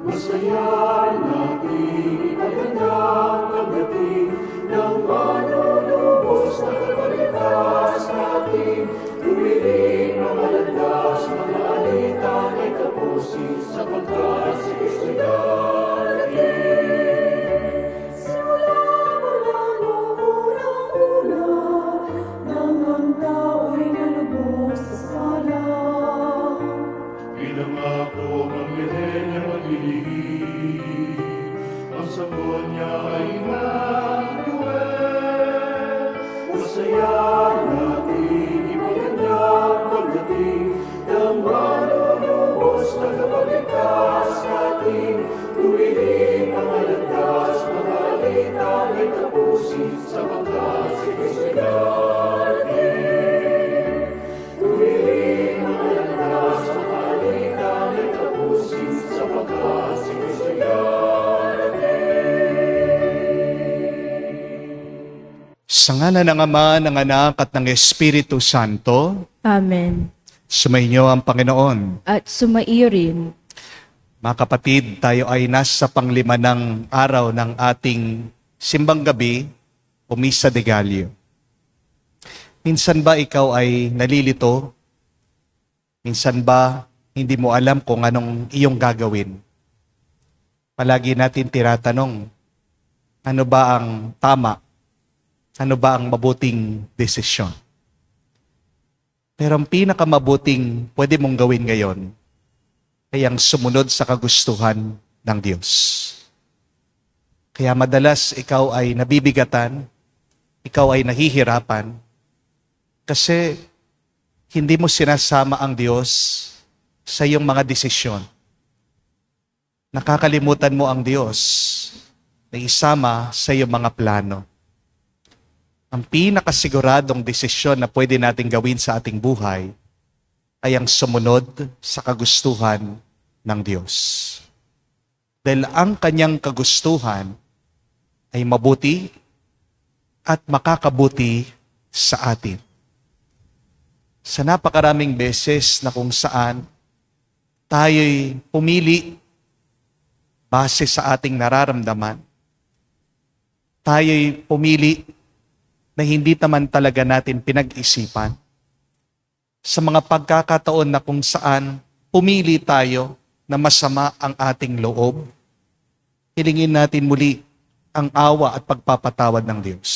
Masaya natin ipaghandang pagdating ng manunubos na kapalitas natin. Tuwiring mga landas, mga alitan ay tapusin sapagkat si Kristo'y darating. Simula mula noong unang-una, nang ang tao'y nalubos sa sala. Bilang ako ang milenyo maglilihim, ang sagot niya ay Emmanuel. Masaya natin ipaghandang pagdating ng manunubos na kapalitas natin. Tuwiring mga landas, mga alitan ay tapusin sapagkat si Kristo'y darating. Tuwiring mga landas, mga alitan ay tapusin sapagkat si Kristo'y darating. Sa ngalan ng Ama, ng Anak, at ng Espiritu Santo, Amen. sumainyo ang Panginoon. At sumaiyo rin. Mga kapatid, tayo ay nasa panglima ng araw ng ating simbang gabi o Misa de Gallo. Minsan ba ikaw ay nalilito? Minsan ba hindi mo alam kung anong iyong gagawin? Palagi natin tinatanong, ano ba ang tama? Ano ba ang mabuting desisyon? Pero ang pinakamabuting pwede mong gawin ngayon ay ang sumunod sa kagustuhan ng Diyos. Kaya madalas ikaw ay nabibigatan, ikaw ay nahihirapan, kasi hindi mo sinasama ang Diyos sa iyong mga desisyon. Nakakalimutan mo ang Diyos na isama sa iyong mga plano. Ang pinakasiguradong desisyon na pwede natin gawin sa ating buhay ay ang sumunod sa kagustuhan ng Diyos. Dahil ang kanyang kagustuhan ay mabuti at makakabuti sa atin. Sa napakaraming beses na kung saan tayo'y pumili base sa ating nararamdaman, tayo'y pumili na hindi naman talaga natin pinag-isipan. Sa mga pagkakataon na kung saan pumili tayo na masama ang ating loob, hilingin natin muli ang awa at pagpapatawad ng Diyos.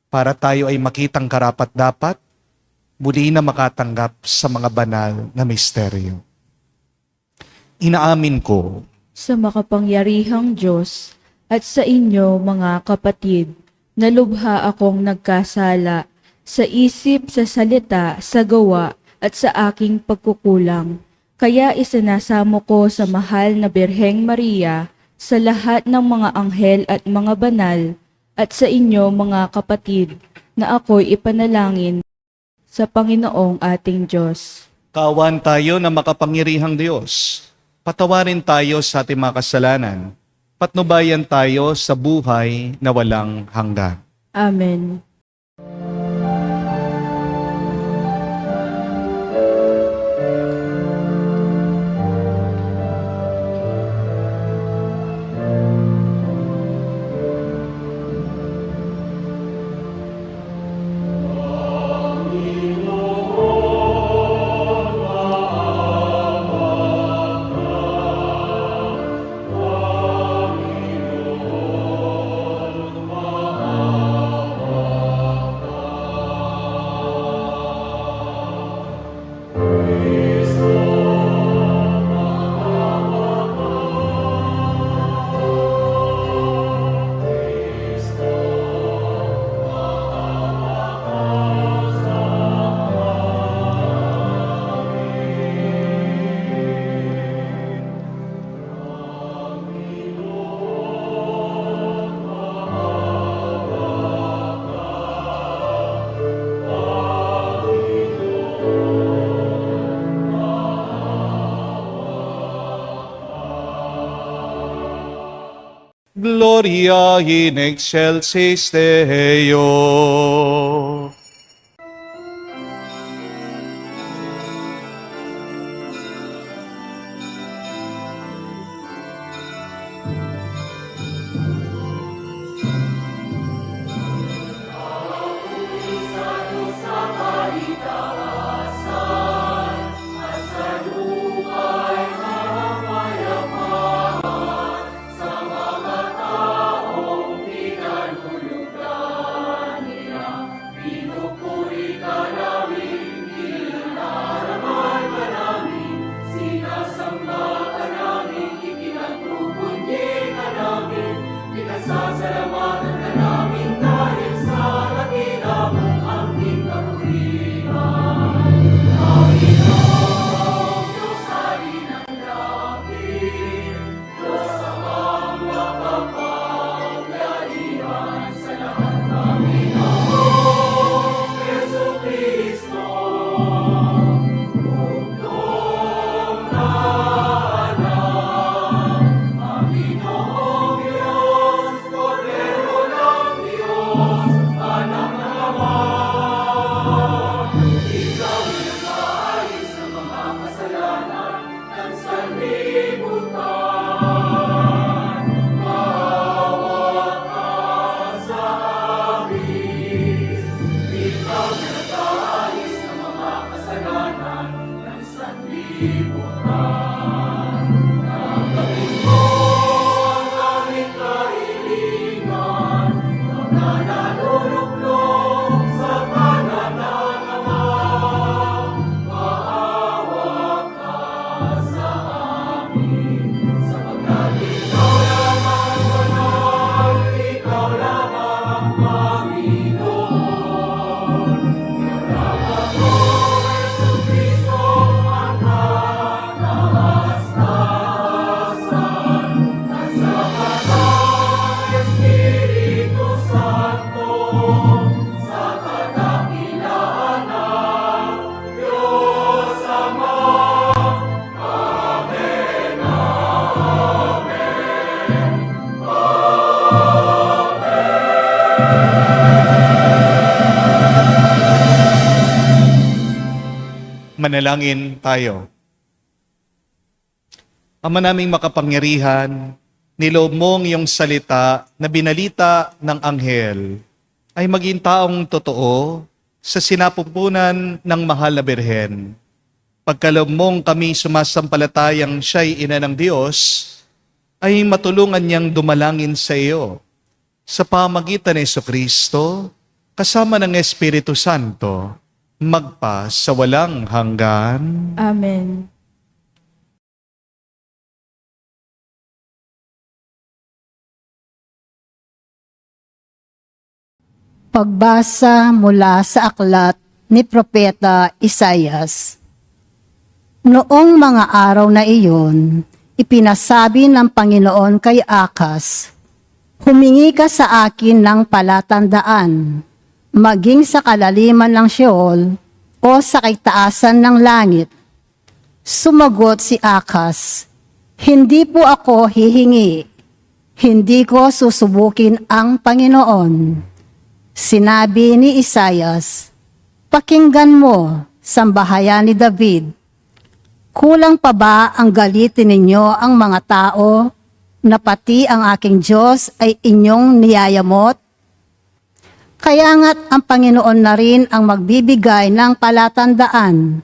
Para tayo ay makitang karapat-dapat, muli na makatanggap sa mga banal na misteryo. Inaamin ko Sa makapangyarihang Diyos at sa inyo mga kapatid, na lubha akong nagkasala sa isip, sa salita, sa gawa, at sa aking pagkukulang. Kaya isinasamo ko sa mahal na Birheng Maria, sa lahat ng mga anghel at mga banal, at sa inyo mga kapatid, na ako'y ipanalangin sa Panginoong ating Diyos. kawan tayo na makapangyarihang Diyos. Patawarin tayo sa ating mga kasalanan. Patnubayan tayo sa buhay na walang hanggan. Amen. Gloria in excelsis Deo. Manalangin tayo. Ama naming makapangyarihan, niloob mong iyong salita na binalita ng anghel ay maging taong totoo sa sinapupunan ng mahal na Birhen. Pagkaloob mong kami sumasampalatayang siya'y ina ng Diyos, ay matulungan niyang dumalangin sa iyo sa pamagitan ni Jesucristo kasama ng Espiritu Santo magpa sa walang hanggan. Amen. Pagbasa mula sa aklat ni Propeta Isaias. Noong mga araw na iyon, ipinasabi ng Panginoon kay Akas, "Humingi ka sa akin ng palatandaan, maging sa kalaliman ng Sheol o sa kaitaasan ng langit." Sumagot si Akas, "Hindi po ako hihingi. Hindi ko susubukin ang Panginoon." Sinabi ni Isaias, "Pakinggan mo, sambahayan ni David. Kulang pa ba ang galitin ninyo ang mga tao na pati ang aking Diyos ay inyong niyayamot? Kaya nga't ang Panginoon na rin ang magbibigay ng palatandaan.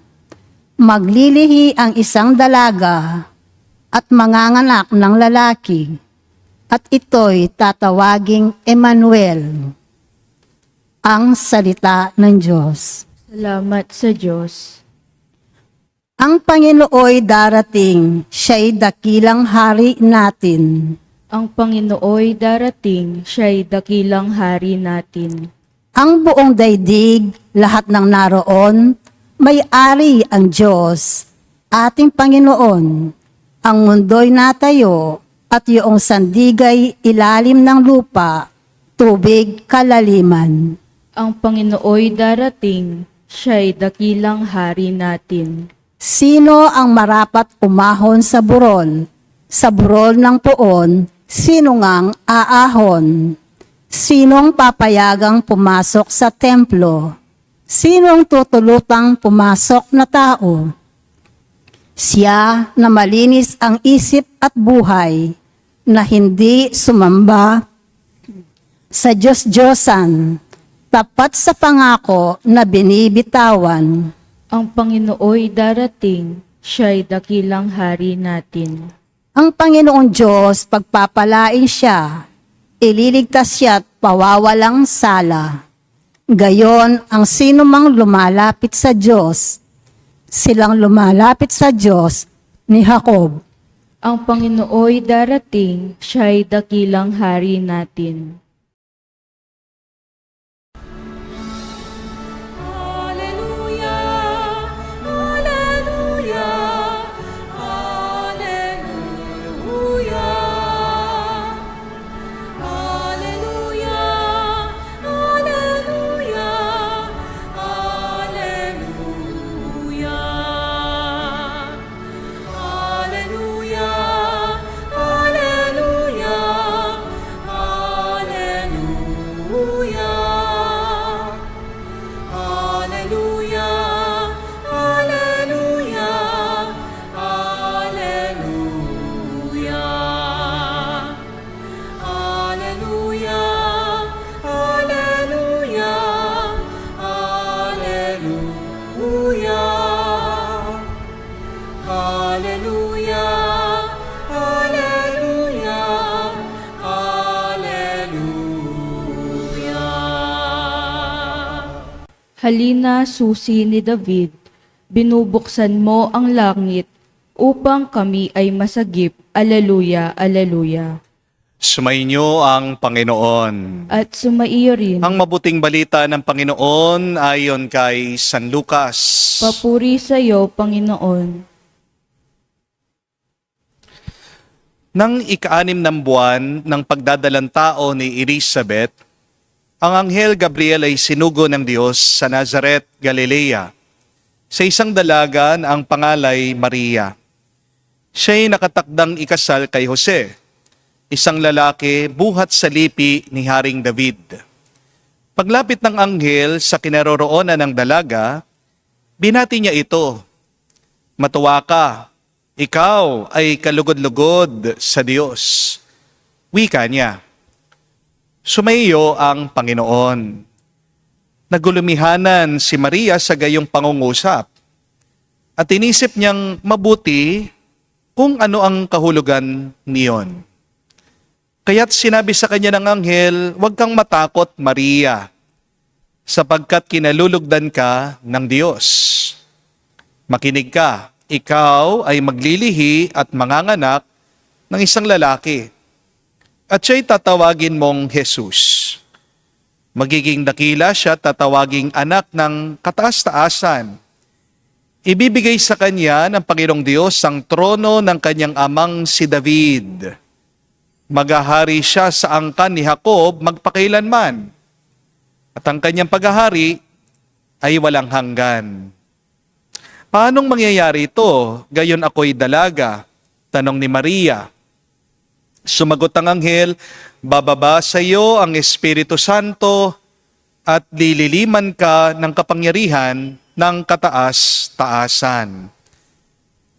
Maglilihi ang isang dalaga at manganganak ng lalaki, at ito'y tatawaging Emmanuel." Ang salita ng Diyos. Salamat sa Diyos. Ang Panginooy darating, siya'y dakilang hari natin. Ang Panginooy darating, siya'y dakilang hari natin. Ang buong daigdig, lahat ng naroon, may-ari ang Diyos, ating Panginoon. Ang mundo'y natayo, at iyong sandigay ilalim ng lupa, tubig kalaliman. Ang Panginooy darating, siya'y dakilang hari natin. Sino ang marapat umahon sa burol? Sa burol ng poon, sino ngang aahon? Sinong papayagang pumasok sa templo? Sinong tutulutang pumasok na tao? Siya na malinis ang isip at buhay, na hindi sumamba sa Diyos-Diyosan, tapat sa pangako na binibitawan. Ang Panginooy darating, siya'y dakilang hari natin. Ang Panginoong Diyos, pagpapalain siya, ililigtas siya at pawawalang sala. Gayon ang sinumang lumalapit sa Diyos, silang lumalapit sa Diyos ni Jacob. Ang Panginooy darating, siya'y dakilang hari natin. Alleluia, alleluia, alleluia. Halina, susi ni David, binubuksan mo ang langit upang kami ay masagip. Aleluya, aleluya. Sumainyo ang Panginoon. At sumaiyo rin, Ang mabuting balita ng Panginoon ayon kay San Lucas. papuri sa iyo, Panginoon. Nang ika-6 ng buwan ng pagdadalang tao ni Elizabeth, ang Anghel Gabriel ay sinugo ng Diyos sa Nazaret, Galilea, sa isang dalaga na ang pangalay Maria. Siya'y nakatakdang ikasal kay Jose, isang lalaki buhat sa lipi ni Haring David. Paglapit ng anghel sa kinaroroonan ng dalaga, binati niya ito, "Matuwa ka, ikaw ay kalugod-lugod sa Diyos." Wika niya. Sumaiyo ang Panginoon. Nagulumihanan si Maria sa gayong pangungusap at inisip niyang mabuti kung ano ang kahulugan niyon. Kaya't sinabi sa kanya ng anghel, "Huwag kang matakot, Maria, sapagkat kinalulugdan ka ng Diyos. Makinig ka, ikaw ay maglilihi at manganganak ng isang lalaki. At siya'y tatawagin mong Jesus. Magiging dakila siya, tatawaging anak ng kataas-taasan. Ibibigay sa kanya ng Panginoong Diyos ang trono ng kanyang amang si David. Maghahari siya sa angkan ni Jacob magpakailanman. At ang kanyang paghahari ay walang hanggan." "Paanong mangyayari ito? Gayon ako'y dalaga," tanong ni Maria. Sumagot ang anghel, "Bababa sa iyo ang Espiritu Santo at lililiman ka ng kapangyarihan ng kataas-taasan.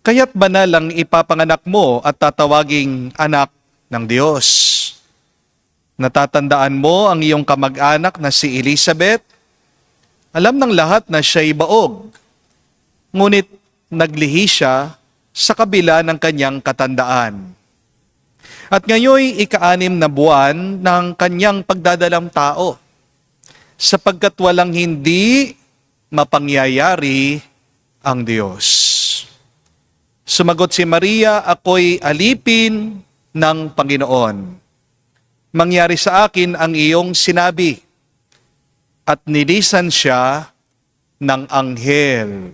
Kaya't banal ang ipapanganak mo at tatawaging anak ng Diyos. Natatandaan mo ang iyong kamag-anak na si Elizabeth? Alam ng lahat na siya'y baog. Ngunit naglihi siya sa kabila ng kanyang katandaan. At ngayoy ika-6 na buwan ng kanyang pagdadalang tao, sapagkat walang hindi mapangyayari ang Diyos." Sumagot si Maria, "Ako'y alipin ng Panginoon. Mangyari sa akin ang iyong sinabi." At nilisan siya ng anghel.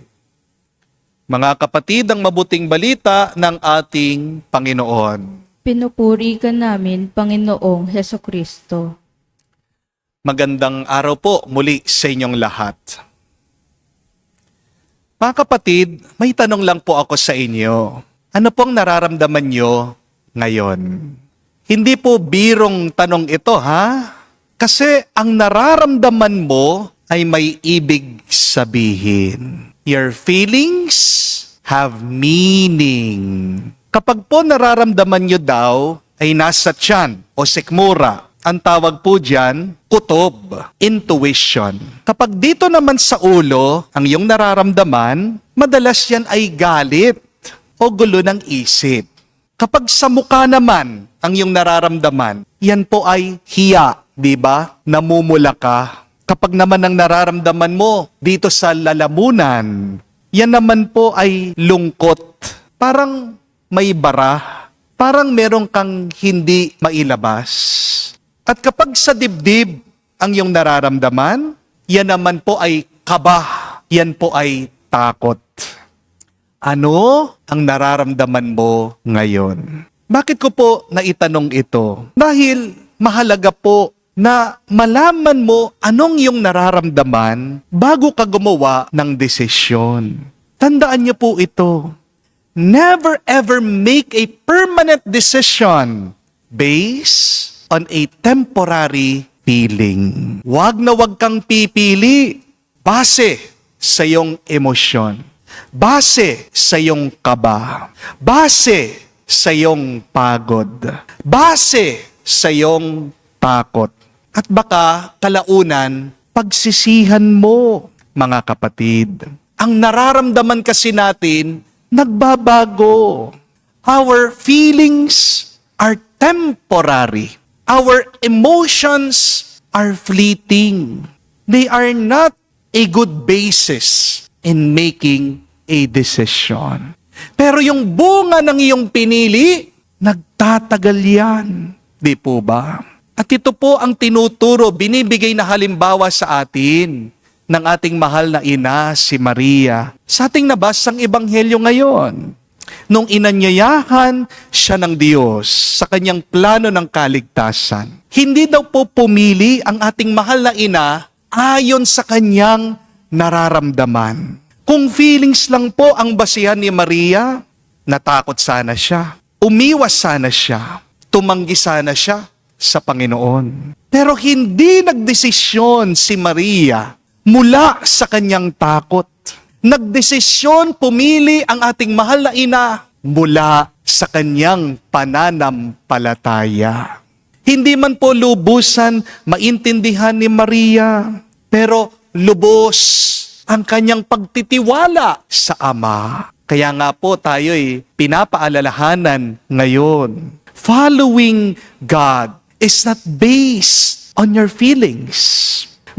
Mga kapatid, ang mabuting balita ng ating Panginoon. Pinupuri ka namin, Panginoong Hesukristo. Magandang araw po muli sa inyong lahat. Mga kapatid, may tanong lang po ako sa inyo. Ano pong nararamdaman nyo ngayon? Hindi po birong tanong ito, ha? Kasi ang nararamdaman mo ay may ibig sabihin. Your feelings have meaning. Kapag po nararamdaman nyo daw ay nasa tiyan o sikmura, ang tawag po dyan, kutob, intuition. Kapag dito naman sa ulo, ang iyong nararamdaman, madalas yan ay galit o gulo ng isip. Kapag sa mukha naman, ang iyong nararamdaman, yan po ay hiya, di ba? Namumula ka. Kapag naman ang nararamdaman mo dito sa lalamunan, yan naman po ay lungkot. Parang may bara, parang merong kang hindi mailabas. At kapag sa dibdib ang iyong nararamdaman, yan naman po ay kaba, yan po ay takot. Ano ang nararamdaman mo ngayon? Bakit ko po naitanong ito? Dahil mahalaga po na malaman mo anong iyong nararamdaman bago ka gumawa ng desisyon. Tandaan niyo po ito. Never ever make a permanent decision based on a temporary feeling. Wag na wag kang pipili base sa iyong emosyon, base sa iyong kaba, base sa iyong pagod, base sa iyong takot. At baka kalaunan, pagsisihan mo, mga kapatid. Ang nararamdaman kasi natin, nagbabago. Our feelings are temporary. Our emotions are fleeting. They are not a good basis in making a decision. Pero yung bunga ng iyong pinili, nagtatagal yan. Di po ba? At ito po ang tinuturo, binibigay na halimbawa sa atin ng ating mahal na ina, si Maria. Sa ating nabasang ebanghelyo ngayon, nung inanyayahan siya ng Diyos sa kanyang plano ng kaligtasan, hindi daw po pumili ang ating mahal na ina ayon sa kanyang nararamdaman. Kung feelings lang po ang basihan ni Maria, natakot sana siya, umiwas sana siya, tumanggi sana siya sa Panginoon. Pero hindi nagdesisyon si Maria mula sa kanyang takot. Nagdesisyon, pumili ang ating mahal na ina mula sa kanyang pananampalataya. Hindi man po lubusan maintindihan ni Maria, pero lubos ang kanyang pagtitiwala sa Ama. Kaya nga po tayo'y pinapaalalahanan ngayon. Following God is not based on your feelings,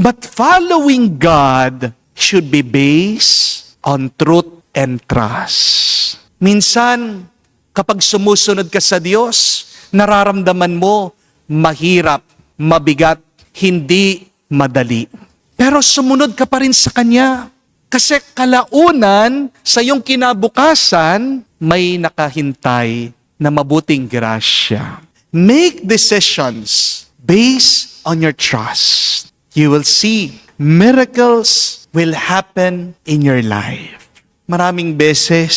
but following God should be based on truth and trust. Minsan, kapag sumusunod ka sa Diyos, nararamdaman mo mahirap, mabigat, hindi madali. Pero sumunod ka pa rin sa Kanya. Kasi kalaunan, sa iyong kinabukasan, may nakahintay na mabuting grasya. Make decisions based on your trust. You will see miracles will happen in your life. Maraming beses,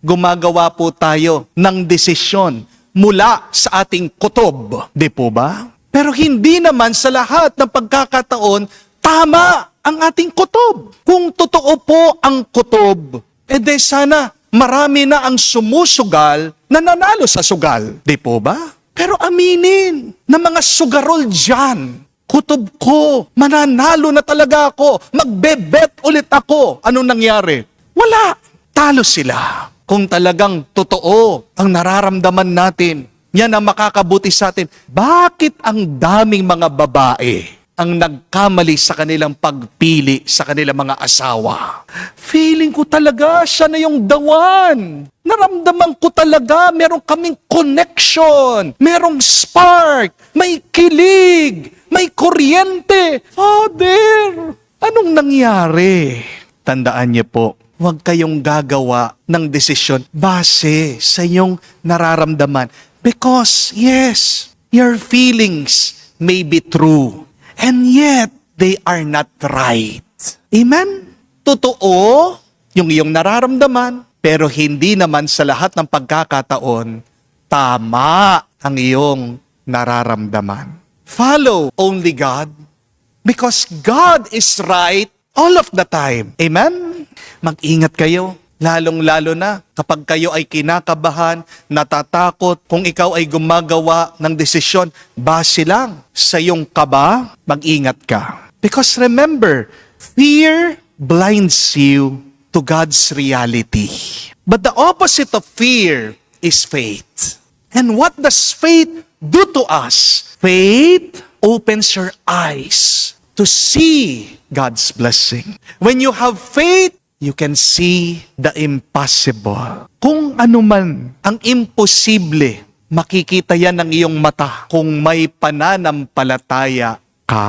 gumagawa po tayo ng desisyon mula sa ating kutob. Di po ba? Pero hindi naman sa lahat ng pagkakataon, tama ang ating kutob. Kung totoo po ang kutob, edi sana marami na ang sumusugal na nanalo sa sugal. Di po ba? Pero aminin na mga sugarol dyan, kutob ko, mananalo na talaga ako, magbebet ulit ako. Anong nangyari? Wala. Talo sila. Kung talagang totoo ang nararamdaman natin, yan ang makakabuti sa atin. Bakit ang daming mga babae ang nagkamali sa kanilang pagpili sa kanilang mga asawa? Feeling ko talaga siya na yung the one. Naramdaman ko talaga meron kaming connection, merong spark, may kilig, may kuryente. Father, anong nangyari? Tandaan niyo po, huwag kayong gagawa ng desisyon base sa iyong nararamdaman. Because, yes, your feelings may be true. And yet, they are not right. Amen? Totoo yung iyong nararamdaman, pero hindi naman sa lahat ng pagkakataon, tama ang iyong nararamdaman. Follow only God, because God is right all of the time. Amen? Mag-ingat kayo, lalong-lalo na kapag kayo ay kinakabahan, natatakot, kung ikaw ay gumagawa ng desisyon, base lang sa iyong kaba, mag-ingat ka. Because remember, fear blinds you to God's reality. But the opposite of fear is faith. And what does faith do to us? Faith opens your eyes to see God's blessing. When you have faith, you can see the impossible. Kung ano man ang imposible, makikita yan ng iyong mata kung may pananampalataya ka.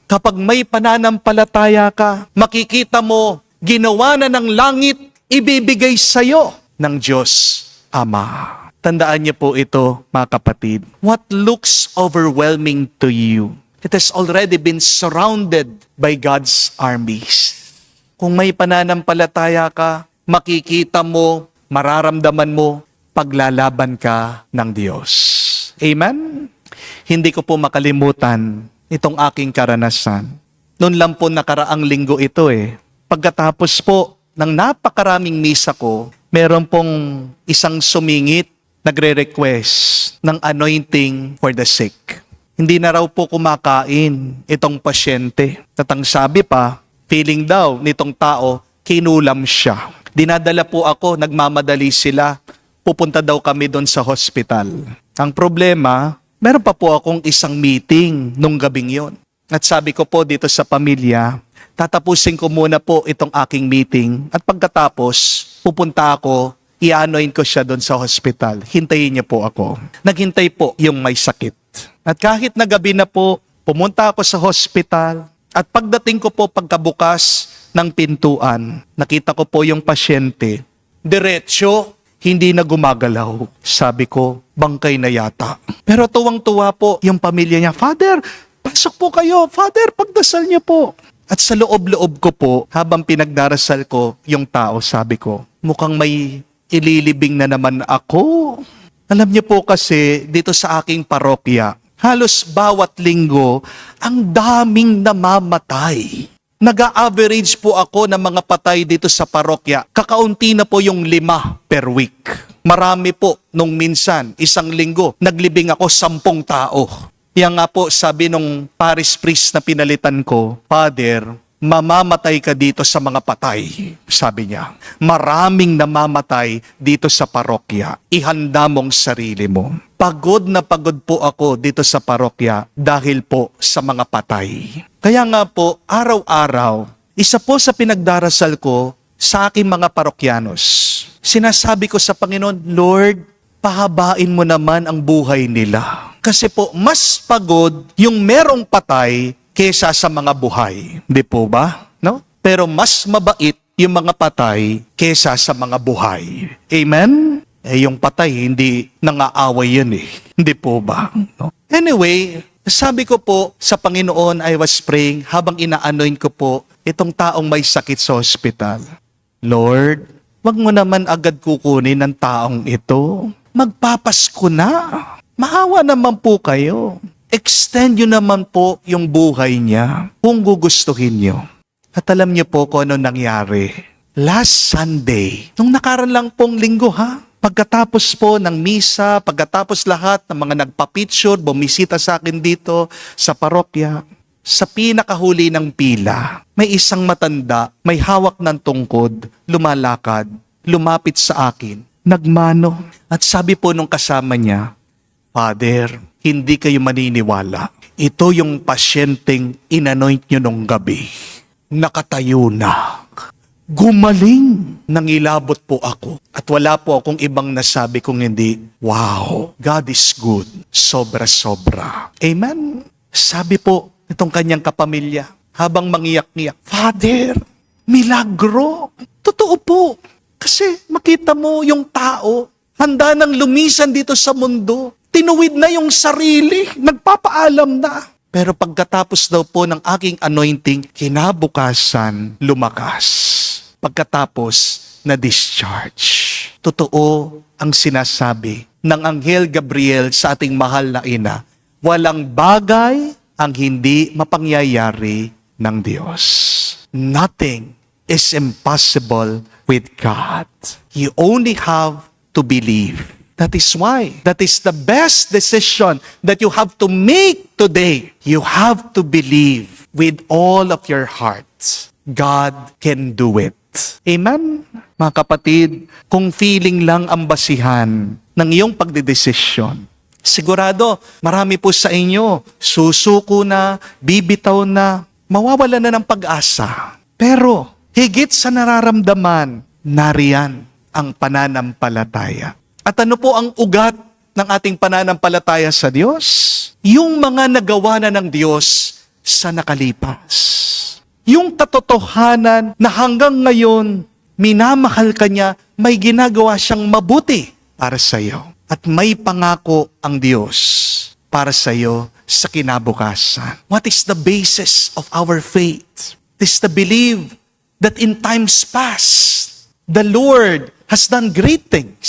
Kapag may pananampalataya ka, makikita mo, ginawa na ng langit, ibibigay sa'yo ng Diyos Ama. Tandaan niyo po ito, mga kapatid. What looks overwhelming to you, it has already been surrounded by God's armies. Kung may pananampalataya ka, makikita mo, mararamdaman mo, paglalaban ka ng Diyos. Amen? Hindi ko po makalimutan itong aking karanasan. Noon lang po nakaraang linggo ito Pagkatapos po ng napakaraming misa ko, meron pong isang sumingit, nagre-request ng anointing for the sick. Hindi na raw po kumakain itong pasyente. At ang sabi pa, feeling daw nitong tao, kinulam siya. Dinadala po ako, nagmamadali sila. Pupunta daw kami doon sa hospital. Ang problema, meron pa po akong isang meeting nung gabing yon. At sabi ko po dito sa pamilya, tatapusin ko muna po itong aking meeting at pagkatapos, pupunta ako, i-anoint ko siya doon sa hospital. Hintayin niya po ako. Naghintay po yung may sakit. At kahit na gabi na po, pumunta ako sa hospital at pagdating ko po pagkabukas ng pintuan, nakita ko po yung pasyente. Diretsyo, hindi na gumagalaw. Sabi ko, bangkay na yata. Pero tuwang-tuwa po yung pamilya niya, Father, pasok po kayo. Father, pagdasal niyo po. At sa loob-loob ko po, habang pinagdarasal ko yung tao, sabi ko, mukhang may ililibing na naman ako. Alam niyo po kasi, dito sa aking parokya, halos bawat linggo, ang daming namamatay. Nag-a-average po ako ng mga patay dito sa parokya. Kakaunti na po yung 5 per week. Marami po nung minsan, isang linggo, naglibing ako 10 tao. Yan nga po sabi nung parish priest na pinalitan ko, Father, mamamatay ka dito sa mga patay. Sabi niya, maraming namamatay dito sa parokya. Ihanda mong sarili mo. Pagod na pagod po ako dito sa parokya dahil po sa mga patay. Kaya nga po, araw-araw, isa po sa pinagdarasal ko sa aking mga parokyanos. Sinasabi ko sa Panginoon, Lord, pahabain mo naman ang buhay nila. Kasi po, mas pagod yung merong patay kesa sa mga buhay. Di po ba? No? Pero mas mabait yung mga patay kesa sa mga buhay. Amen? Yung patay, hindi nangaaway yun Hindi po ba? No? Anyway, sabi ko po sa Panginoon, I was praying habang ina-anoint ko po itong taong may sakit sa hospital. Lord, wag mo naman agad kukunin ng taong ito. Magpapasko na. Maawa naman po kayo. Extend nyo naman po yung buhay niya kung gugustuhin nyo. At alam niyo po kung ano nangyari. Last Sunday, nung nakaraan lang pong linggo pagkatapos po ng misa, pagkatapos lahat ng mga nagpa-picture, bumisita sa akin dito sa parokya, sa pinakahuli ng pila, may isang matanda, may hawak ng tungkod, lumalakad, lumapit sa akin, nagmano. At sabi po nung kasama niya, Father, hindi kayo maniniwala. Ito yung pasyenteng inanoint nyo nung gabi. Nakatayo na. Gumaling. Nangilabot po ako. At wala po akong ibang nasabi kung hindi, wow, God is good. Sobra-sobra. Amen? Sabi po nitong kanyang kapamilya, habang mangiyak-ngiyak, Father, milagro. Totoo po. Kasi makita mo yung tao, handa nang lumisan dito sa mundo. Tinuwid na yung sarili, nagpapaalam na. Pero pagkatapos daw po ng aking anointing, kinabukasan, lumakas. Pagkatapos, na-discharge. Totoo ang sinasabi ng Anghel Gabriel sa ating mahal na ina. Walang bagay ang hindi mapangyayari ng Diyos. Nothing is impossible with God. You only have to believe. That is why, that is the best decision that you have to make today. You have to believe with all of your heart. God can do it. Amen? Mga kapatid, kung feeling lang ang basihan ng iyong pagdedesisyon, sigurado, marami po sa inyo, susuko na, bibitaw na, mawawala na ng pag-asa. Pero, higit sa nararamdaman, nariyan ang pananampalataya. At ano po ang ugat ng ating pananampalataya sa Diyos? Yung mga nagawa na ng Diyos sa nakalipas. Yung katotohanan na hanggang ngayon, minamahal ka niya, may ginagawa siyang mabuti para sa iyo. At may pangako ang Diyos para sa iyo sa kinabukasan. What is the basis of our faith? It is to believe that in times past, the Lord has done great things.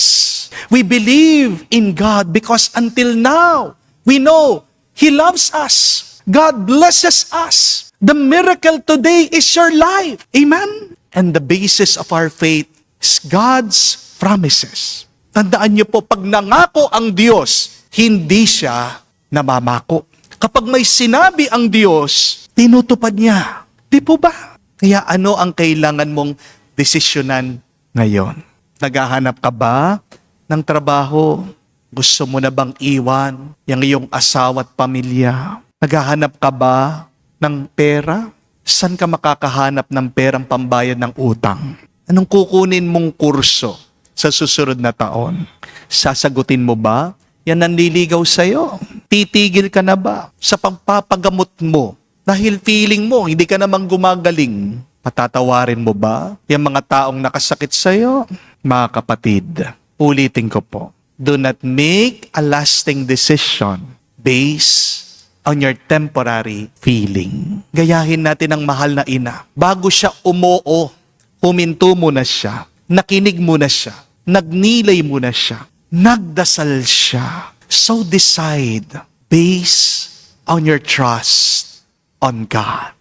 We believe in God because until now, we know He loves us. God blesses us. The miracle today is your life. Amen? And the basis of our faith is God's promises. Tandaan niyo po, pag nangako ang Diyos, hindi siya namamako. Kapag may sinabi ang Diyos, tinutupad niya. Di po ba? Kaya ano ang kailangan mong desisyonan ngayon? Naghahanap ka ba ng trabaho? Gusto mo na bang iwan yung iyong asawa at pamilya? Naghahanap ka ba ng pera? Saan ka makakahanap ng perang pambayad ng utang? Anong kukunin mong kurso sa susunod na taon? Sasagutin mo ba? Yan ang nililigaw sa'yo. Titigil ka na ba sa pagpapagamot mo? Dahil feeling mo, hindi ka namang gumagaling. Patatawarin mo ba yung mga taong nakasakit sa'yo? Mga kapatid, ulitin ko po. Do not make a lasting decision based on your temporary feeling. Gayahin natin ang mahal na ina. Bago siya umoo, huminto muna siya, nakinig muna siya, nagnilay muna siya, nagdasal siya. So decide based on your trust on God.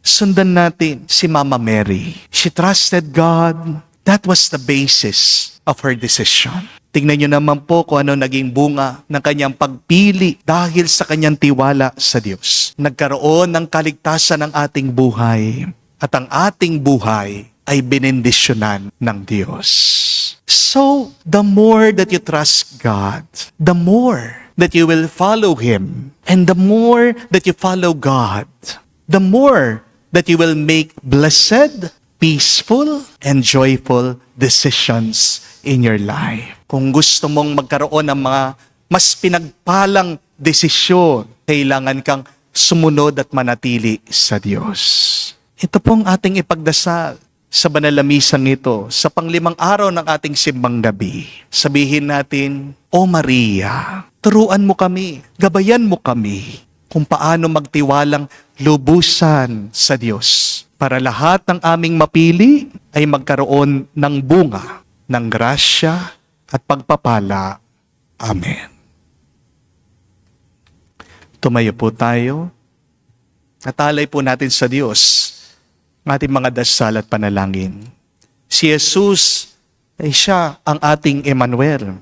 Sundan natin si Mama Mary. She trusted God. That was the basis of her decision. Tingnan niyo naman po kung ano naging bunga ng kanyang pagpili dahil sa kanyang tiwala sa Diyos. Nagkaroon ng kaligtasan ng ating buhay at ang ating buhay ay benendisyonan ng Diyos. So, the more that you trust God, the more that you will follow Him, and the more that you follow God, the more that you will make blessed, peaceful, and joyful decisions in your life. Kung gusto mong magkaroon ng mga mas pinagpalang desisyon, kailangan kang sumunod at manatili sa Diyos. Ito pong ating ipagdasal sa banal na misang ito, sa panglimang araw ng ating simbang gabi. Sabihin natin, O Maria, turuan mo kami, gabayan mo kami kung paano magtiwalang lubusan sa Diyos para lahat ng aming mapili ay magkaroon ng bunga ng grasya at pagpapala. Amen. Tumayo po tayo. Natalay po natin sa Diyos ang ating mga dasal at panalangin. Si Jesus ay siya ang ating Emmanuel,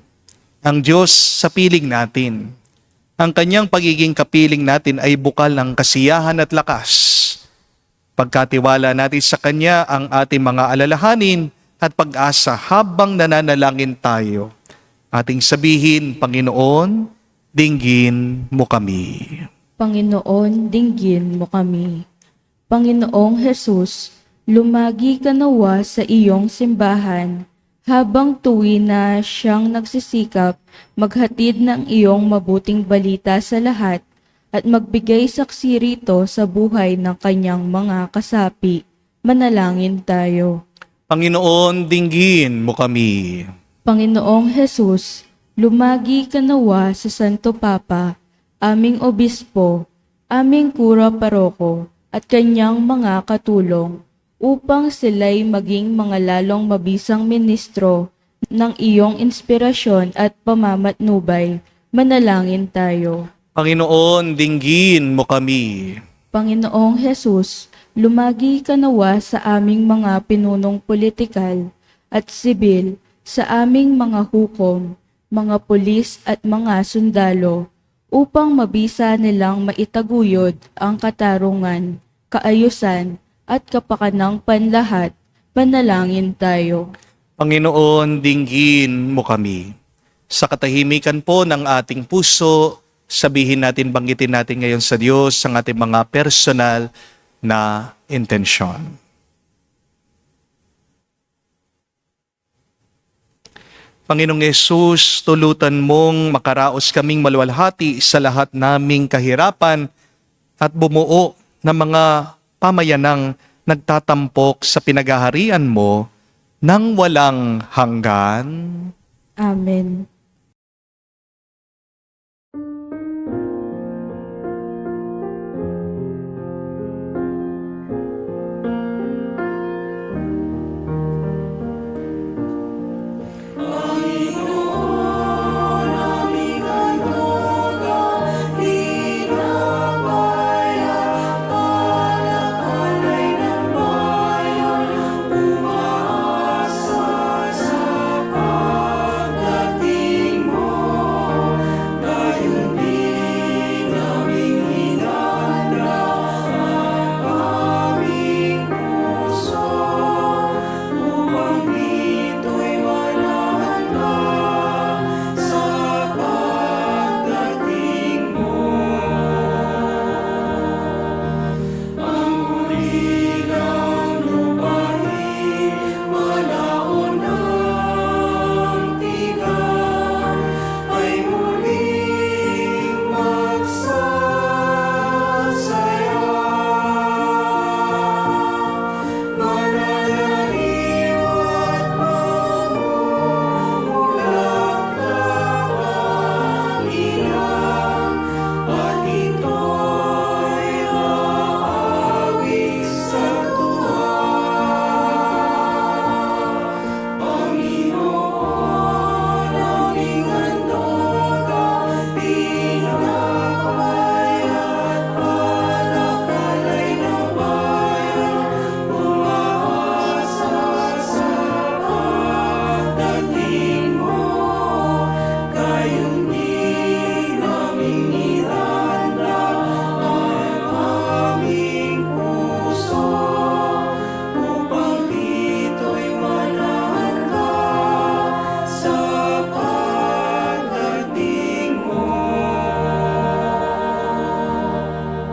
ang Diyos sa piling natin. Ang kanyang pagiging kapiling natin ay bukal ng kasiyahan at lakas. Pagkatiwala natin sa Kanya ang ating mga alalahanin at pag-asa habang nananalangin tayo. Ating sabihin, Panginoon, dinggin mo kami. Panginoon, dinggin mo kami. Panginoong Hesus, lumagi ka nawa sa iyong simbahan habang tuwi na siyang nagsisikap maghatid ng iyong mabuting balita sa lahat at magbigay saksi rito sa buhay ng kanyang mga kasapi. Manalangin tayo. Panginoon, dinggin mo kami. Panginoong Hesus, lumagi ka nawa sa Santo Papa, aming obispo, aming kura paroko, at kanyang mga katulong, upang sila'y maging mga lalong mabisang ministro ng iyong inspirasyon at pamamatnubay. Manalangin tayo. Panginoon, dinggin mo kami. Panginoong Hesus, lumagi ka nawa sa aming mga pinunong politikal at sibil, sa aming mga hukom, mga pulis at mga sundalo, upang mabisa nilang maitaguyod ang katarungan, kaayusan, at kapakanang panlahat. Panalangin tayo. Panginoon, dinggin mo kami. Sa katahimikan po ng ating puso, sabihin natin, banggitin natin ngayon sa Diyos ang ating mga personal na intensyon. Panginoong Yesus, tulutan mong makaraos kaming maluwalhati sa lahat naming kahirapan at bumuo ng mga pamayanang nagtatampok sa pinaghaharian mo nang walang hanggan. Amen.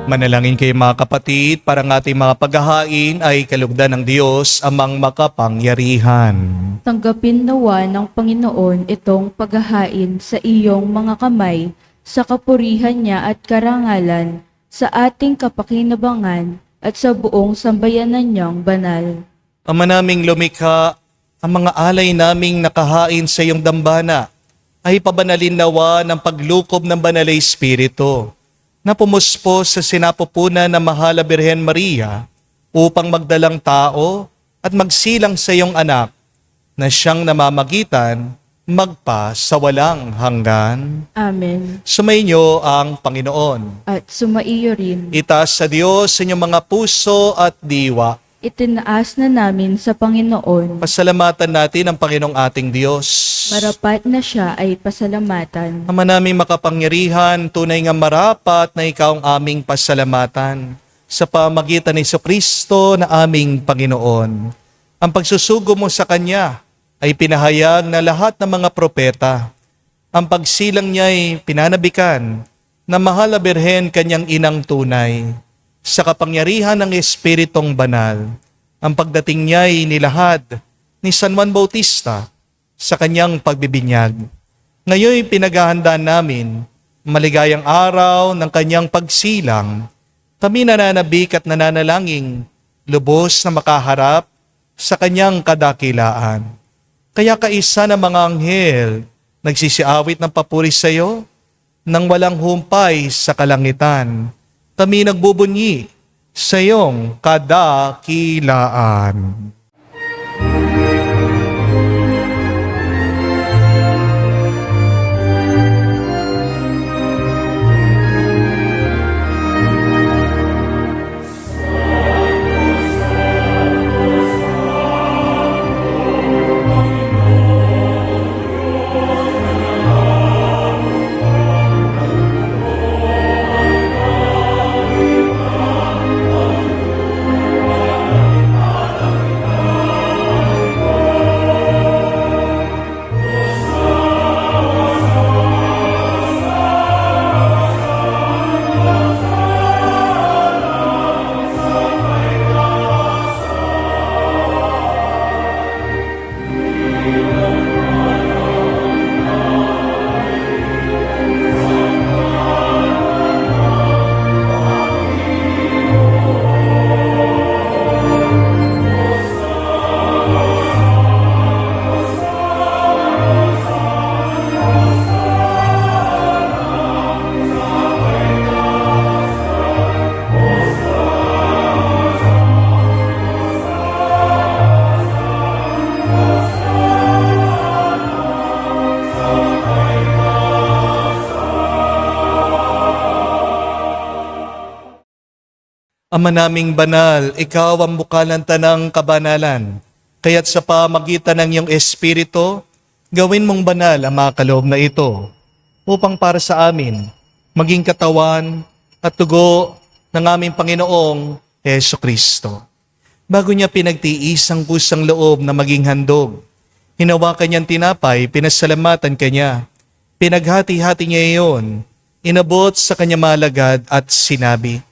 Manalangin kayo mga kapatid, para ng ating mga paghahain ay kalugdan ng Diyos amang makapangyarihan. Tanggapin nawa ng Panginoon itong paghahain sa iyong mga kamay, sa kapurihan niya at karangalan, sa ating kapakinabangan at sa buong sambayanan niyang banal. Ama naming lumikha, ang mga alay naming nakahain sa iyong dambana ay pabanalin nawa ng paglukob ng Banal na Espiritu na pumuspo sa sinapupunan ng Mahal na Birhen Maria upang magdalang tao at magsilang sa iyong anak na siyang namamagitan magpa sa walang hanggan. Amen. Sumainyo ang Panginoon. At sumaiyo rin. Itaas sa Diyos sa inyong mga puso at diwa. Itinaas na namin sa Panginoon. Pasalamatan natin ang Panginoong ating Diyos. Marapat na siya ay pasalamatan. Ama naming makapangyarihan, tunay nga marapat na ikaw ang aming pasalamatan sa pamagitan ni Jesucristo na aming Panginoon. Ang pagsusugo mo sa Kanya ay pinahayag na lahat ng mga propeta. Ang pagsilang niya ay pinanabikan na Mahal na Birhen Kanyang inang tunay. Sa kapangyarihan ng Espiritong Banal, ang pagdating niya ay nilahad ni San Juan Bautista sa kanyang pagbibinyag. Ngayon pinaghahandaan namin maligayang araw ng kanyang pagsilang. Kami nananabik at nananalangin lubos na makaharap sa kanyang kadakilaan. Kaya kaisa ng mga anghel nagsisiawit ng papuri sa iyo nang walang humpay sa kalangitan. Kami nagbubunyi sa iyong kadakilaan. Ama naming banal, ikaw ang bukal ng tanang kabanalan. Kaya't sa pamagitan ng iyong Espiritu, gawin mong banal ang mga kaloob na ito, upang para sa amin, maging katawan at dugo ng aming Panginoong Jesucristo. Bago niya pinagtiis ang kusang loob na maging handog, hinawakan niyang tinapay, pinasalamatan kanya, pinaghati-hati niya iyon, inabot sa kanya malagad at sinabi,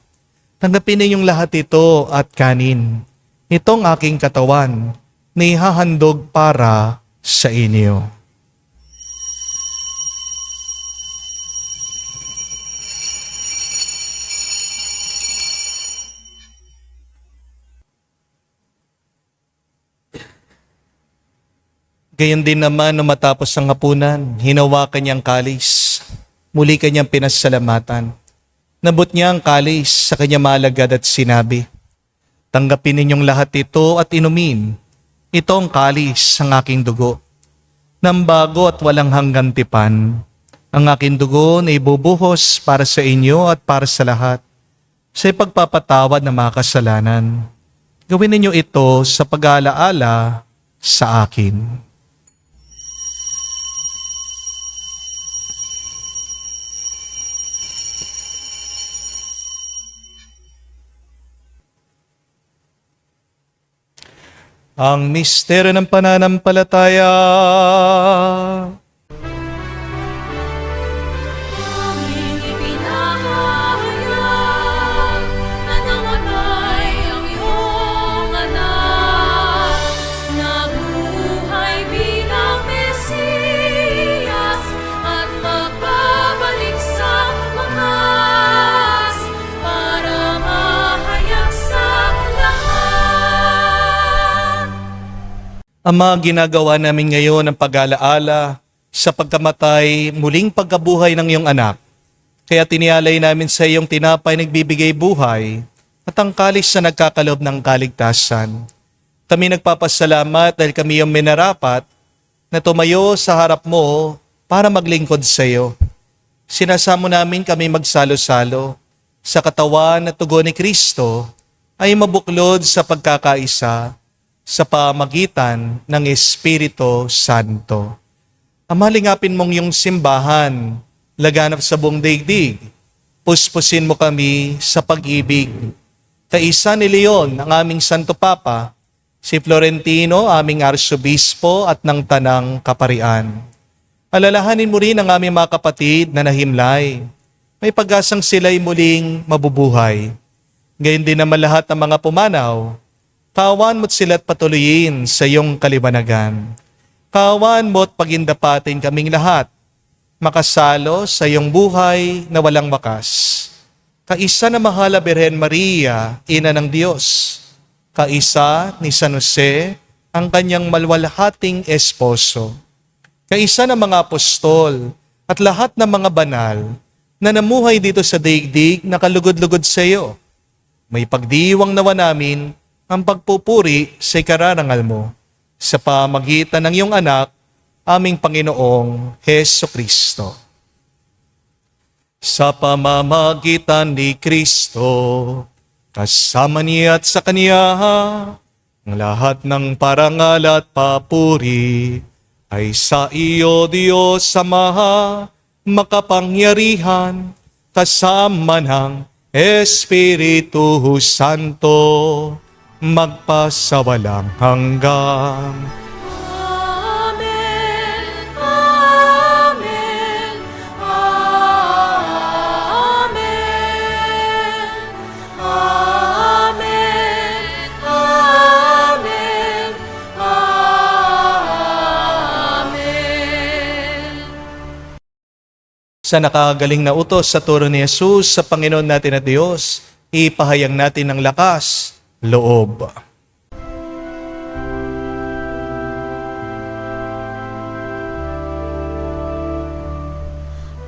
tanggapin ninyong lahat ito at kanin. Itong aking katawan na ihahandog para sa inyo. Gayon din naman nung matapos ang hapunan, hinawakan niyang kalis. Muli kanyang pinasalamatan. Nabot niya ang kalis sa kanya malagad at sinabi, tanggapin ninyong lahat ito at inumin. Ito ang kalis ng aking dugo. Nang bago at walang hanggang tipan, ang aking dugo na ibubuhos para sa inyo at para sa lahat, sa ipagpapatawad ng mga kasalanan. Gawin ninyo ito sa pag-aalaala sa akin. Ang misteryo ng pananampalataya. Aming ipinahayag Ama, ginagawa namin ngayon ang pag-alaala sa pagkamatay, muling pagkabuhay ng iyong anak. Kaya tinialay namin sa iyong tinapay nagbibigay buhay at ang kalis na nagkakalob ng kaligtasan. Kami nagpapasalamat dahil kami yung minarapat na tumayo sa harap mo para maglingkod sa iyo. Sinasamo namin kami magsalo-salo sa katawan at tugon ni Kristo ay mabuklod sa pagkakaisa sa pamagitan ng Espiritu Santo. Amalingapin mong yung simbahan, laganap sa buong daigdig. Puspusin mo kami sa pag-ibig. Kaisa ni Leon, ang aming Santo Papa, si Florentino, aming Arsobispo at ng Tanang Kaparian. Alalahanin mo rin ang aming mga kapatid na nahimlay. May pag-asang sila'y muling mabubuhay. Gayon din naman lahat ng mga pumanaw. Kawan mo't sila't patuloyin sa iyong kalibanagan. Kawan mo't pagindapatin kaming lahat, makasalo sa iyong buhay na walang wakas. Kaisa na Mahala Birhen Maria, Ina ng Diyos. Kaisa ni San Jose, ang kanyang malwalhating esposo. Kaisa ng mga apostol at lahat ng mga banal na namuhay dito sa daigdig na kalugod-lugod sa iyo. May pagdiwang nawa namin ang pagpupuri sa ikararangal mo sa pamagitan ng iyong anak, aming Panginoong Heso Kristo. Sa pamamagitan ni Kristo, kasama niya at sa Kanya, ang lahat ng parangal at papuri ay sa iyo, Diyos Ama, makapangyarihan, kasama ng Espiritu Santo, magpasawalang hanggan. Amen, Amen, Amen, Amen, Amen, Amen. Sa nakagaling na utos sa turo ni Jesus sa Panginoon natin at Diyos, ipahayag natin ng lakas, loob.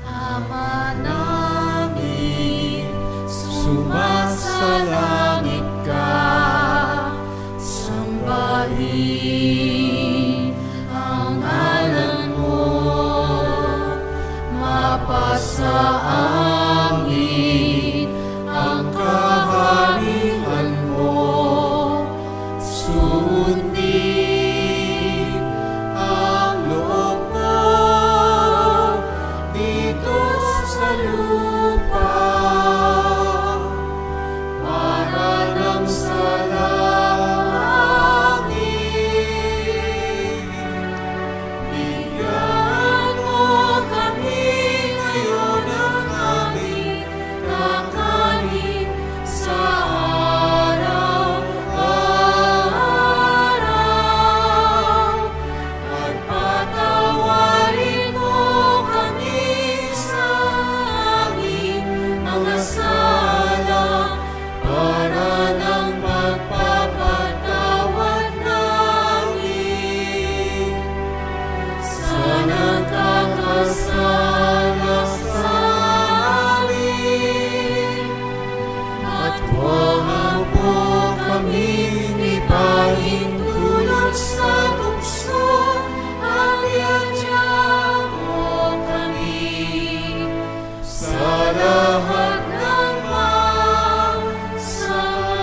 Ama namin, sumasalangit ka, sambahin ang ngalan mo, mapasa amin ang kaharian mo, sundin ang loob mo dito sa lupa para nang sa langit. Bigyan mo kami ngayon ng aming kakanin sa araw-araw at patawarin mo kami sa aming mga sala para ng pagpapatawad namin sa nagkakasala sa amin. At huwag mo kaming ipahintulot sa tukso, at iadya mo kami sa lahat ng masama.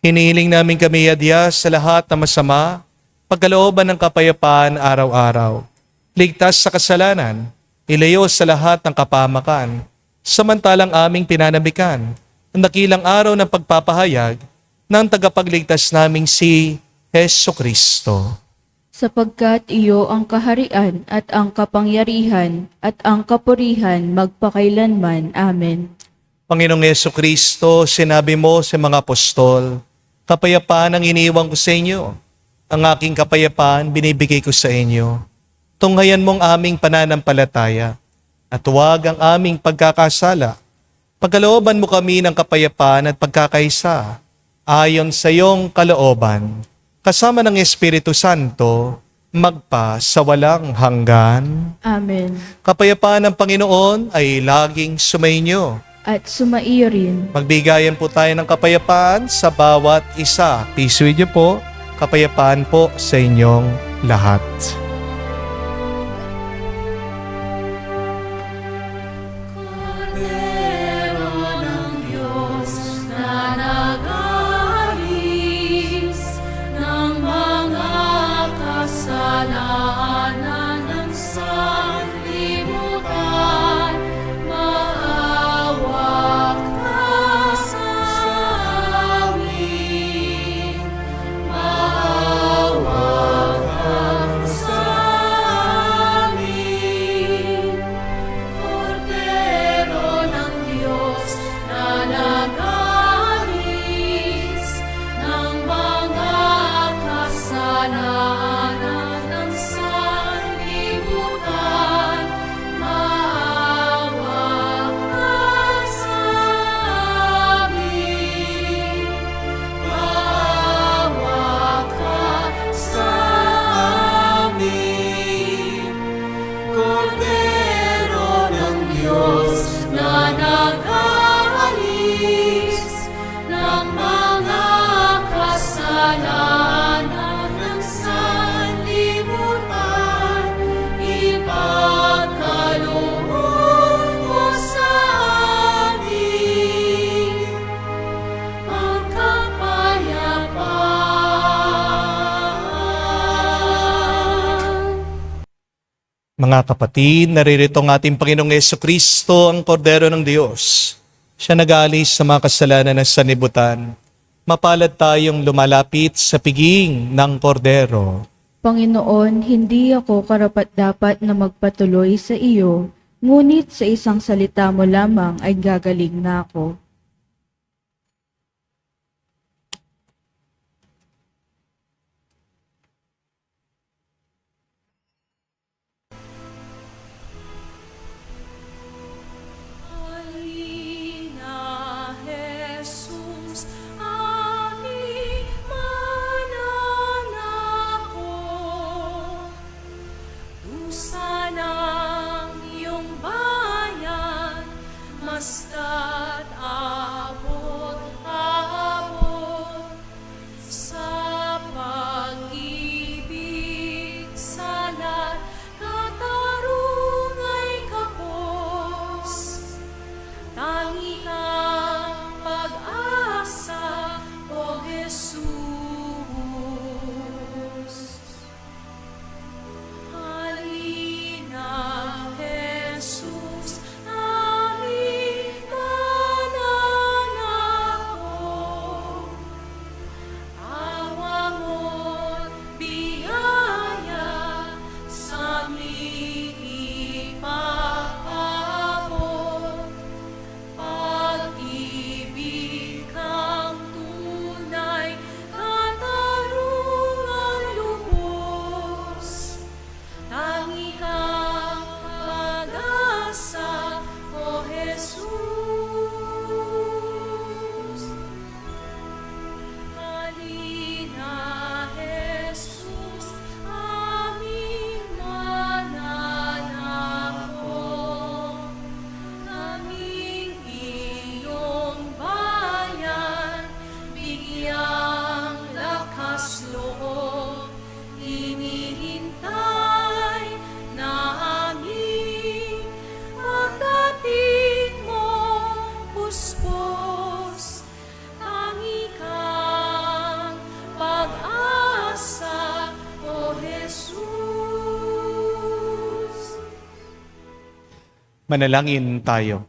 Hinihiling namin kami adya sa lahat ng masama, pagkalooban ng kapayapaan araw-araw. Ligtas sa kasalanan, ilayo sa lahat ng kapahamakan, samantalang aming pinanambikan, ang dakilang araw ng pagpapahayag ng tagapagligtas naming si Heso Kristo. Sapagkat iyo ang kaharian at ang kapangyarihan at ang kapurihan magpakailanman. Amen. Panginoong Heso Kristo, sinabi mo sa mga apostol, kapayapaan ang iniwan ko sa inyo. Ang aking kapayapaan binibigay ko sa inyo. Tunghayan mong aming pananampalataya at huwag ang aming pagkakasala. Pagkalooban mo kami ng kapayapaan at pagkakaisa ayon sa iyong kalooban. kasama ng Espiritu Santo, magpa sa walang hanggan. Amen. Kapayapaan ng Panginoon ay laging sumainyo. At sumaiyo rin. Magbigayan po tayo ng kapayapaan sa bawat isa. Peace with you po. Kapayapaan po sa inyong lahat. Cordero ng Diyos na nag-aalis ng mga kasalanan ng sanlibutan, maawa ka sa amin. Maawa ka sa amin. Cordero ng Diyos na nag-aalis ng mga kasalanan ng sanlibutan, maawa ka sa amin. Maawa ka sa amin. Cordero ng Diyos na nag-aalis ng mga kasalanan ng sanlibutan, ipagkaloob mo sa amin ang kapayapaan. Mga kapatid, naririto ang ating Panginoong Jesucristo, ang Kordero ng Diyos. Siya nag-aalis sa mga kasalanan ng sanlibutan. Mapalad tayong lumalapit sa piging ng Kordero. Panginoon, hindi ako karapat-dapat na magpatuloy sa iyo, ngunit sa isang salita mo lamang ay gagaling na ako. Halina, Jesus, aming mananako. Dusa ng iyong bayan, masta't abot-abot sa pag-ibig salat, katarungay kapos. Tangi kang pag-asa, O Jesus. Halina, Jesus, aming mananako. Awa mo't biyaya sa aming ipaabot. Pag-ibig kang tunay, katarungan lubos. Tangi kang pag-asa, O Jesus. Halina, Jesus, aming mananako. Kaming iyong bayan, bigyang lakas loob, hinihintay namin pagdating mo, puspos. Tangi kang pag-asa, O Jesus. Manalangin tayo.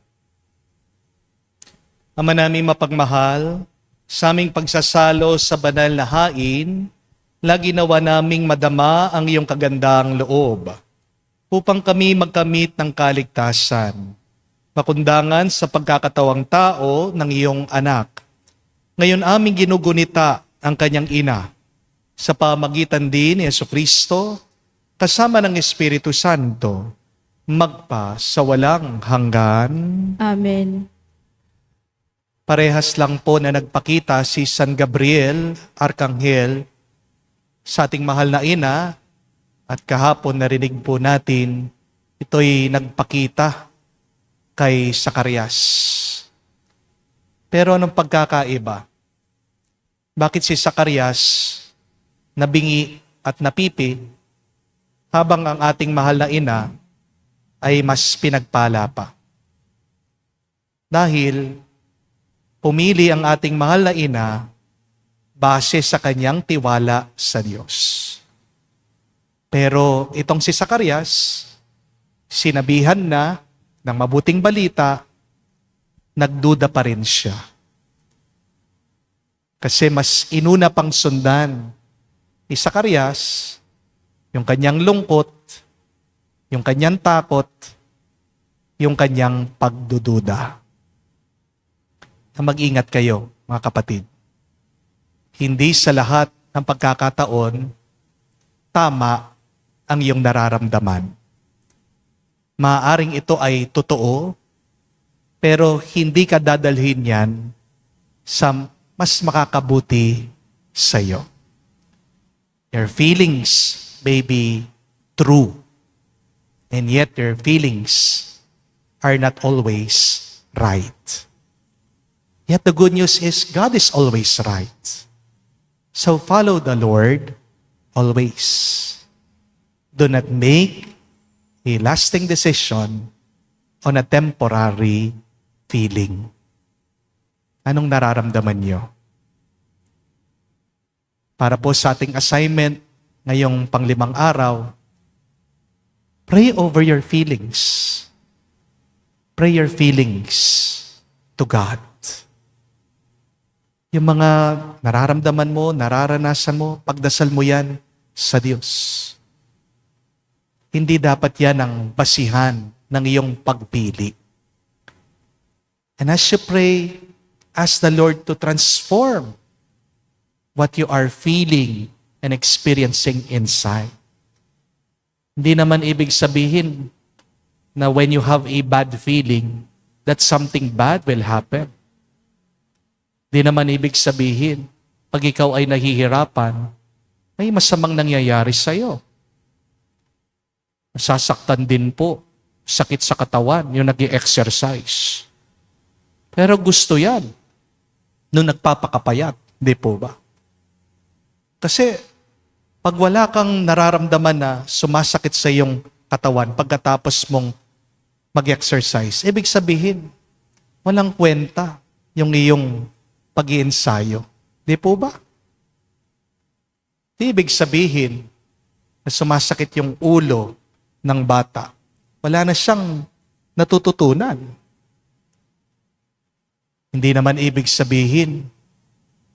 Ama namin mapagmahal, sa aming pagsasalo sa banal na hain, lagi nawa naming madama ang iyong kagandang loob, upang kami magkamit ng kaligtasan, makundangan sa pagkakatawang tao ng iyong anak. Ngayon aming ginugunita ang kanyang ina, sa pamagitan din ni Jesucristo, kasama ng Espiritu Santo, magpa sa walang hanggan. Amen. Parehas lang po na nagpakita si San Gabriel, Arkanghel, sa ating mahal na ina at kahapon narinig po natin, ito'y nagpakita kay Zacarias. Pero anong pagkakaiba? Bakit si Zacarias nabingi at napipi habang ang ating mahal na ina ay mas pinagpala pa? Dahil pumili ang ating mahal na ina base sa kanyang tiwala sa Diyos. Pero itong si Zacarias, sinabihan na ng mabuting balita, nagduda pa rin siya. Kasi mas inuna pang sundan ni Zacarias yung kanyang lungkot, yung kanyang takot, yung kanyang pagdududa. Na mag-ingat kayo, mga kapatid. Hindi sa lahat ng pagkakataon, tama ang iyong nararamdaman. Maaaring ito ay totoo, pero hindi ka dadalhin yan sa mas makakabuti sa iyo. Your feelings may be true, and yet your feelings are not always right. Yet the good news is God is always right. So follow the Lord always. Do not make a lasting decision on a temporary feeling. Anong nararamdaman niyo? Para po sa ating assignment ngayong pang-5 araw, pray over your feelings. Pray your feelings to God. Yung mga nararamdaman mo, nararanasan mo, pagdasal mo yan sa Diyos. Hindi dapat yan ang basihan ng iyong pagpili. And as you pray, ask the Lord to transform what you are feeling and experiencing inside. Hindi naman ibig sabihin na when you have a bad feeling, that something bad will happen. Hindi naman ibig sabihin, pag ikaw ay nahihirapan, may masamang nangyayari sa iyo. Nasasaktan din po, sakit sa katawan, yung nag-i-exercise. Pero gusto yan nung nagpapakapayat, di po ba? Kasi pag wala kang nararamdaman na sumasakit sa iyong katawan pagkatapos mong mag-exercise, ibig sabihin, walang kwenta yung iyong pag-iensayo. Di po ba? Di ibig sabihin na sumasakit yung ulo ng bata. Wala na siyang natututunan. Hindi naman ibig sabihin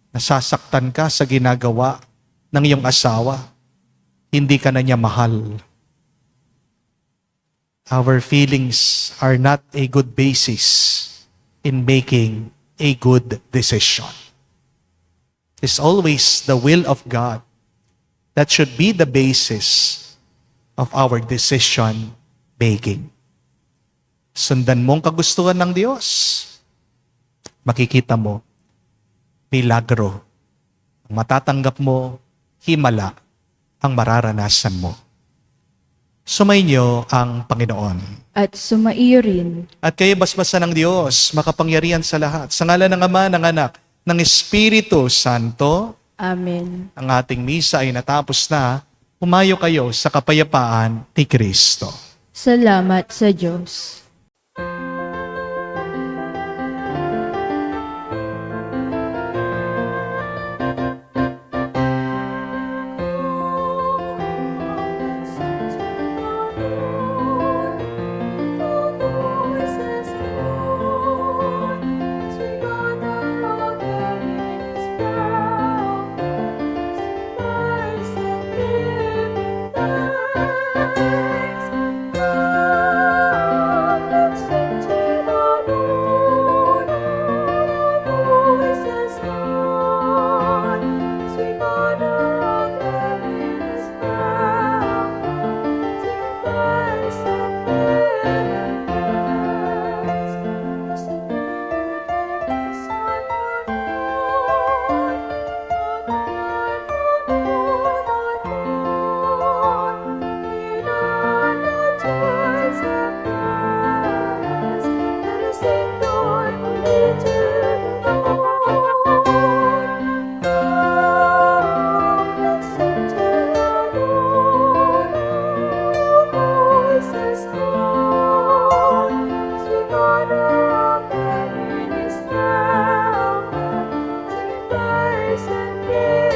nasasaktan ka sa ginagawa ng iyong asawa. Hindi ka na niya mahal. Our feelings are not a good basis in making a good decision. It's always the will of God that should be the basis of our decision making. Sundan mo ang kagustuhan ng Diyos. Makikita mo, milagro. Ang matatanggap mo, himala ang mararanasan mo. Sumainyo ang Panginoon. At sumaiyo rin. At kayo basbasan ng Diyos, makapangyarihan sa lahat. Sa ngalan ng Ama, ng Anak, ng Espiritu Santo, Amen. ang ating misa ay natapos na. Humayo kayo sa kapayapaan ni Kristo. Salamat sa Diyos. present